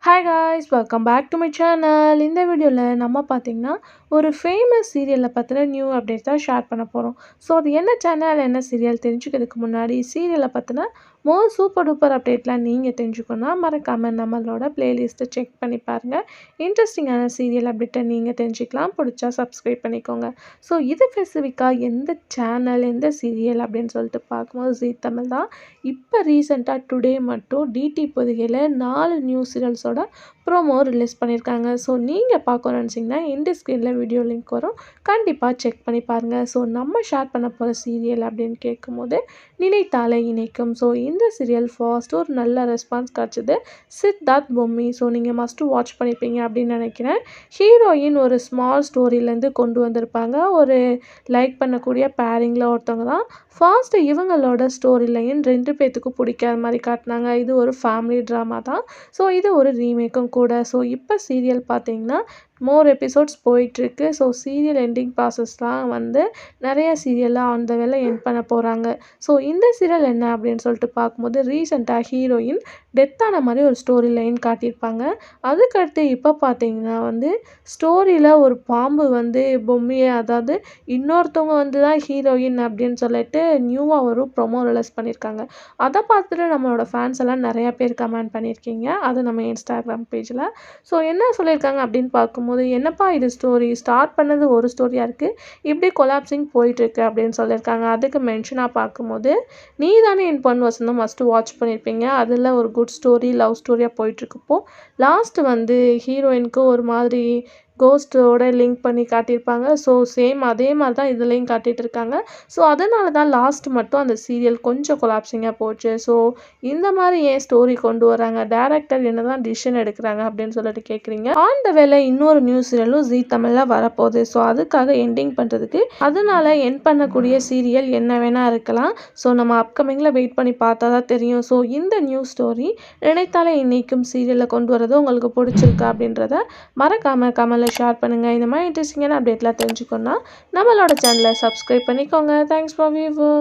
Hi guys welcome back to my channel. இந்த வீடியோவில் நம்ம பார்த்தீங்கன்னா ஒரு ஃபேமஸ் சீரியலை பற்றின நியூ அப்டேட் தான் ஷேர் பண்ண போகிறோம். ஸோ அது என்ன சேனல் என்ன சீரியல் தெரிஞ்சுக்கிறதுக்கு முன்னாடி சீரியலை பற்றின சூப்பர் டூப்பர் அப்டேட்லாம் நீங்கள் தெரிஞ்சுக்கணுன்னா மறக்காமல் நம்மளோட பிளேலிஸ்ட்டை செக் பண்ணி பாருங்கள். இன்ட்ரெஸ்டிங்கான சீரியல் அப்டேட்டை நீங்கள் தெரிஞ்சுக்கலாம். பிடிச்சா சப்ஸ்கிரைப் பண்ணிக்கோங்க. ஸோ இது ஸ்பெசிஃபிக்காக எந்த சேனல் எந்த சீரியல் அப்படின்னு சொல்லிட்டு பார்க்கும்போது ஜீ தமிழ் தான். இப்போ ரீசெண்டாக டுடே மட்டும் டிடி பொதிகையில் 4 நியூ சீரியல்ஸோட ப்ரோமோ ரிலீஸ் பண்ணியிருக்காங்க. ஸோ நீங்கள் பார்க்கணும்னு நினச்சிங்கன்னா இந்த ஸ்க்ரீனில் வீடியோ லிங்க் வரும், கண்டிப்பாக செக் பண்ணி பாருங்கள். ஸோ நம்ம ஷேர் பண்ண போகிற சீரியல் அப்படின்னு கேட்கும்போது நினைத்தாலே இணைக்கும். ஸோ இந்த சீரியல் ஃபர்ஸ்ட் ஒரு நல்ல ரெஸ்பான்ஸ் கிடச்சிது. சித்தார்த் பொம்மி. ஸோ நீங்கள் மஸ்ட்டு வாட்ச் பண்ணியிருப்பீங்க அப்படின்னு நினைக்கிறேன். ஹீரோயின் ஒரு ஸ்மால் ஸ்டோரியிலேருந்து கொண்டு வந்திருப்பாங்க. ஒரு லைக் பண்ணக்கூடிய பேரிங்கில் ஒருத்தவங்க தான். ஃபர்ஸ்ட்டு இவங்களோட ஸ்டோரி லைன் 2 பேர்த்துக்கும் பிடிக்காத மாதிரி காட்டினாங்க. இது ஒரு ஃபேமிலி ட்ராமா தான். ஸோ இது ஒரு ரீமேக்கும் கூட. ஸோ இப்போ சீரியல் பார்த்தீங்கன்னா மோர் எபிசோட்ஸ் போயிட்டுருக்கு. ஸோ சீரியல் எண்டிங் ப்ராசஸ்லாம் வந்து நிறைய சீரியலாக அந்த வேலை எண்ட் பண்ண போகிறாங்க. ஸோ இந்த சீரியல் என்ன அப்படின்னு சொல்லிட்டு பார்க்கும்போது ரீசெண்டாக ஹீரோயின் டெத்தான மாதிரி ஒரு ஸ்டோரி லைன் காட்டியிருப்பாங்க. அதுக்கடுத்து இப்போ பார்த்தீங்கன்னா வந்து ஸ்டோரியில் ஒரு பாம்பு வந்து பொம்மையை, அதாவது இன்னொருத்தவங்க வந்து தான் ஹீரோயின் அப்படின்னு சொல்லிட்டு நியூவாக ஒரு ப்ரொமோ ரிலீஸ் பண்ணியிருக்காங்க. அதை பார்த்துட்டு நம்மளோட ஃபேன்ஸ் எல்லாம் நிறையா பேர் கமெண்ட் பண்ணியிருக்கீங்க, அது நம்ம இன்ஸ்டாகிராம் பேஜில். ஸோ என்ன சொல்லியிருக்காங்க அப்படின்னு பார்க்கும்போது, என்னப்பா இது ஸ்டோரி ஸ்டார்ட் பண்ணது ஒரு ஸ்டோரியாக இருக்குது, இப்படி கொலாப்சிங் போயிட்டுருக்கு அப்படின்னு சொல்லியிருக்காங்க. அதுக்கு மென்ஷனாக பார்க்கும்போது நீ தானே என் பொன் வசந்தம் மஸ்ட்டு வாட்ச் பண்ணியிருப்பீங்க, அதில் ஒரு குட் ஸ்டோரி லவ் ஸ்டோரியாக போயிட்டுருக்குப்போ லாஸ்ட்டு வந்து ஹீரோயினுக்கு ஒரு மாதிரி கோஸ்ட்டோட லிங்க் பண்ணி காட்டியிருப்பாங்க. ஸோ சேம் அதே மாதிரி தான் இதுலேயும் காட்டிகிட்டு இருக்காங்க. ஸோ அதனால தான் லாஸ்ட் மட்டும் அந்த சீரியல் கொஞ்சம் கொலாப்சிங்காக போச்சு. ஸோ இந்த மாதிரி ஏன் ஸ்டோரி கொண்டு வராங்க, டேரக்டர் என்ன தான் டிசிஷன் எடுக்கிறாங்க அப்படின்னு சொல்லிட்டு கேட்குறீங்க. அந்த வேலை இன்னொரு நியூ சீரியலும் ஜீ தமிழில் வரப்போகுது. ஸோ அதுக்காக எண்டிங் பண்ணுறதுக்கு அதனால எண்ட் பண்ணக்கூடிய சீரியல் என்ன வேணால் இருக்கலாம். ஸோ நம்ம அப்கமிங்கில் வெயிட் பண்ணி பார்த்தா தான் தெரியும். ஸோ இந்த நியூ ஸ்டோரி நினைத்தாலே இன்னைக்கும் சீரியலில் கொண்டு வரது உங்களுக்கு பிடிச்சிருக்கா அப்படின்றத மறக்காமல் கமெண்ட்டில் ஷேர் பண்ணுங்கள். இந்த மாதிரி இன்ட்ரெஸ்டிங்கான அப்டேட்லாம் தெரிஞ்சுக்கணுன்னா நம்மளோட சேனலை சப்ஸ்கிரைப் பண்ணிக்கோங்க. Thanks for viewer.